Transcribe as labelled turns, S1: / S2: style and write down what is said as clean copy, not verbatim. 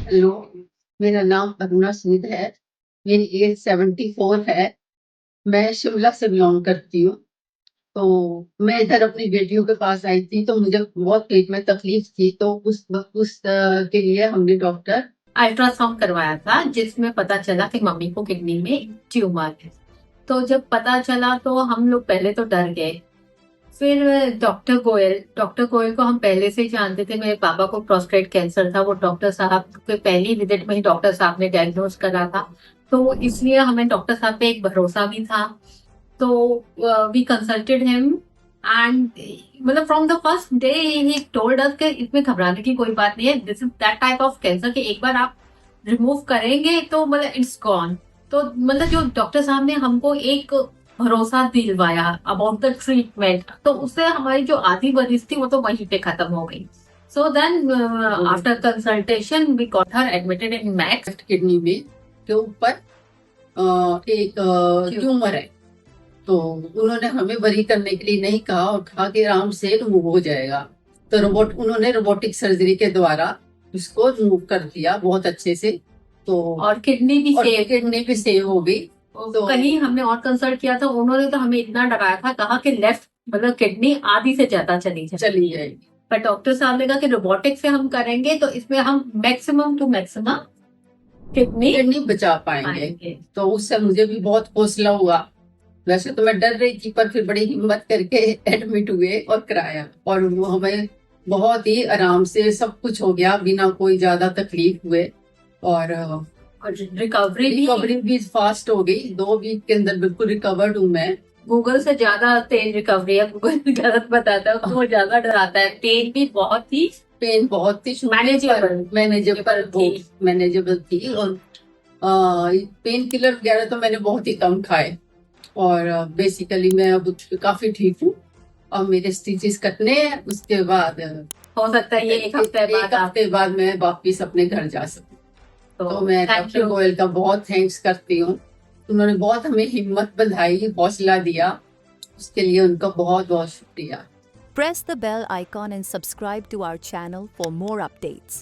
S1: Hello, मेरा नाम अरुणा सूद है। मेरी एज 74 है। मैं शिमला से बिलोंग करती हूँ। तो मैं इधर अपनी बेटियों के पास आई थी, तो मुझे बहुत पेट में तकलीफ थी, तो के लिए हमने डॉक्टर
S2: अल्ट्रासाउंड करवाया था जिसमें पता चला कि मम्मी को किडनी में ट्यूमर है। तो जब पता चला तो हम लोग पहले तो डर गए। फिर डॉक्टर गोयल को हम पहले से ही जानते थे। मेरे पापा को प्रोस्टेट कैंसर था। वो डॉक्टर साहब के पहली विजिट में ही डॉक्टर साहब ने डायग्नोज करा था। तो इसलिए हमें डॉक्टर साहब पे एक भरोसा भी था। तो वी कंसल्टेड हिम एंड मतलब from the first day he told us कि इसमें घबराने की कोई बात नहीं है। This is that type of cancer कि एक बार आप रिमूव करेंगे तो मतलब इट्स गॉन। तो मतलब जो डॉक्टर साहब ने हमको एक भरोसा दिलवाया अबाउट द ट्रीटमेंट, तो उससे हमारी जो आधी वरिश थी वो तो वहीं पे खत्म हो गई। So then after consultation we got her admitted in Max.
S1: Kidney में के ऊपर एक ट्यूमर है। तो उन्होंने हमें वरी करने के लिए नहीं कहा और कहा कि आराम से रिमूव हो जाएगा। तो उन्होंने रोबोटिक सर्जरी के द्वारा उसको रिमूव कर दिया बहुत अच्छे से। तो
S2: और किडनी भी
S1: सेव हो गई।
S2: तो कहीं हमने और कंसल्ट किया था, उन्होंने तो हमें इतना डराया था, कहा कि लेफ्ट मतलब किडनी आधी से ज्यादा चली जाएगी। पर डॉक्टर साहब ने कहा कि रोबोटिक से हम करेंगे तो इसमें हम मैक्सिमम टू मैक्सिमम किडनी
S1: बचा पाएंगे। तो उससे मुझे भी बहुत हौसला हुआ। वैसे तो मैं डर रही थी, पर फिर बड़ी हिम्मत करके एडमिट हुए और कराया, और वो हमें बहुत ही आराम से सब कुछ हो गया बिना कोई ज्यादा तकलीफ हुए। और रिकवरी भी फास्ट हो गई। 2 वीक के अंदर बिल्कुल रिकवर्ड हूँ मैं।
S2: गूगल से ज्यादा तेज रिकवरी है। गूगल गलत बताता है, वो ज्यादा डराता है। पेन बहुत ही
S1: मैनेजेबल थी। और पेन किलर वगैरह तो मैंने बहुत ही कम खाए। और बेसिकली मैं अब काफी ठीक हूँ। और मेरे स्टिचेस कटने हैं, उसके बाद
S2: हो सकता है ये एक हफ्ते
S1: बाद मैं वापिस अपने घर जा सकूँ। तो मैं डॉक्टर गोयल का बहुत थैंक्स करती हूँ। उन्होंने बहुत हमें हिम्मत बंधाई, हौसला दिया। उसके लिए उनका बहुत बहुत शुक्रिया।
S3: Press the bell icon and subscribe to our channel for more updates.